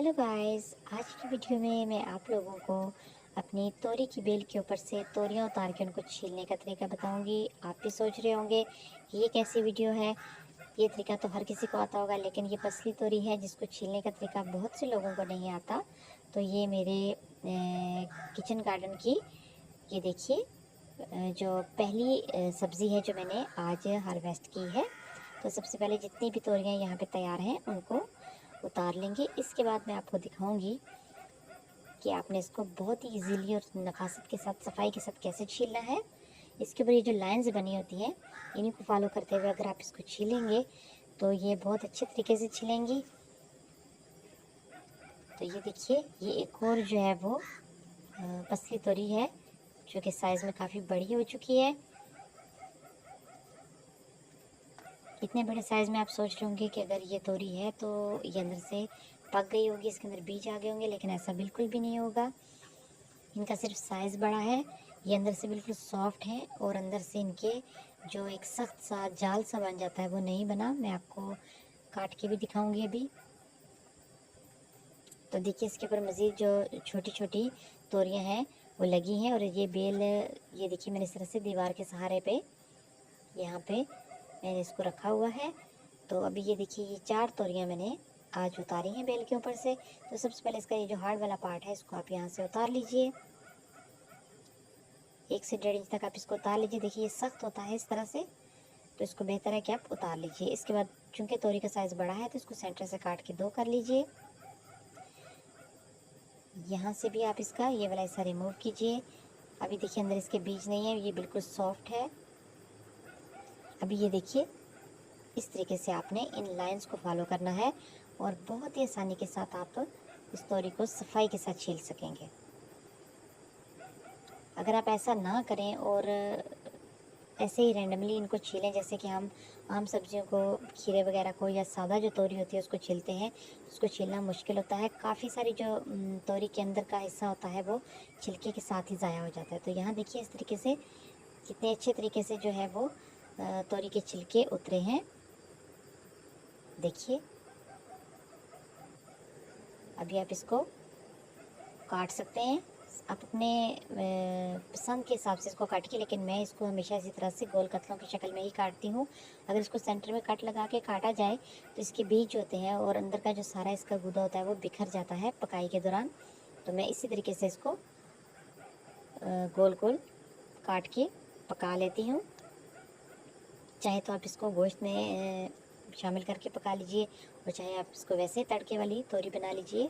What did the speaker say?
Hello guys, आज की video में मैं आप लोगों को अपनी तोरी की बेल के ऊपर से तोरियां उतार के उनको छीलने का तरीका बताऊंगी। आप भी सोच रहे होंगे कि ये कैसी वीडियो है। ये तरीका तो हर किसी को आता होगा, लेकिन ये पसली तोरी है जिसको छीलने का तरीका बहुत से लोगों को नहीं आता। तो ये मेरे किचन गार्डन की ये देखिए जो पहली सब्ज़ी है जो मैंने आज हार्वेस्ट की है। तो सबसे पहले जितनी भी तोरियां यहाँ पे तैयार हैं उनको उतार लेंगे। इसके बाद मैं आपको दिखाऊंगी कि आपने इसको बहुत ही इजीली और नफासत के साथ, सफाई के साथ कैसे छीलना है। इसके ऊपर ये जो लाइंस बनी होती हैं इन्हीं को फॉलो करते हुए अगर आप इसको छीलेंगे तो ये बहुत अच्छे तरीके से छिलेंगी। तो ये देखिए, ये एक और जो है वो पसली तोरी है जो कि साइज़ में काफ़ी बड़ी हो चुकी है। इतने बड़े साइज़ में आप सोच रहे होंगे कि अगर ये तोरी है तो ये अंदर से पक गई होगी, इसके अंदर बीज आ गए होंगे, लेकिन ऐसा बिल्कुल भी नहीं होगा। इनका सिर्फ साइज़ बड़ा है। ये अंदर से बिल्कुल सॉफ्ट है और अंदर से इनके जो एक सख्त सा जाल सा बन जाता है वो नहीं बना। मैं आपको काट के भी दिखाऊंगी अभी। तो देखिए, इसके ऊपर मज़ीद जो छोटी छोटी तोरियां हैं वो लगी हैं। और ये बेल, ये देखिए मैंने इस तरह से दीवार के सहारे पे यहाँ पे मैंने इसको रखा हुआ है। तो अभी ये देखिए, ये 4 तोरियां मैंने आज उतारी हैं बेल के ऊपर से। तो सबसे पहले इसका ये जो हार्ड वाला पार्ट है इसको आप यहाँ से उतार लीजिए। 1 से 1.5 इंच तक आप इसको उतार लीजिए। देखिए ये सख्त होता है इस तरह से, तो इसको बेहतर है कि आप उतार लीजिए। इसके बाद चूंकि तोरी का साइज़ बड़ा है तो इसको सेंटर से काट के 2 कर लीजिए। यहाँ से भी आप इसका ये वाला हिस्सा रिमूव कीजिए। अभी देखिए अंदर इसके बीज नहीं है, ये बिल्कुल सॉफ्ट है। अभी ये देखिए, इस तरीके से आपने इन लाइंस को फॉलो करना है और बहुत ही आसानी के साथ आप इस तोरी को सफाई के साथ छील सकेंगे। अगर आप ऐसा ना करें और ऐसे ही रैंडमली इनको छीलें, जैसे कि हम आम सब्जियों को, खीरे वगैरह को, या सादा जो तोरी होती है उसको छीलते हैं, उसको छीलना मुश्किल होता है। काफ़ी सारी जो तोरी के अंदर का हिस्सा होता है वो छिलके के साथ ही ज़ाया हो जाता है। तो यहाँ देखिए इस तरीके से कितने अच्छे तरीके से जो है वो तोरी के छिलके उतरे हैं। देखिए अभी आप इसको काट सकते हैं। आप अपने पसंद के हिसाब से इसको काटिए, लेकिन मैं इसको हमेशा इसी तरह से गोल कतलों की शक्ल में ही काटती हूँ। अगर इसको सेंटर में कट लगा के काटा जाए तो इसके बीज होते हैं और अंदर का जो सारा इसका गूदा होता है वो बिखर जाता है पकाई के दौरान। तो मैं इसी तरीके से इसको गोल गोल काट के पका लेती हूँ। चाहे तो आप इसको गोश्त में शामिल करके पका लीजिए और चाहे आप इसको वैसे तड़के वाली तोरी बना लीजिए।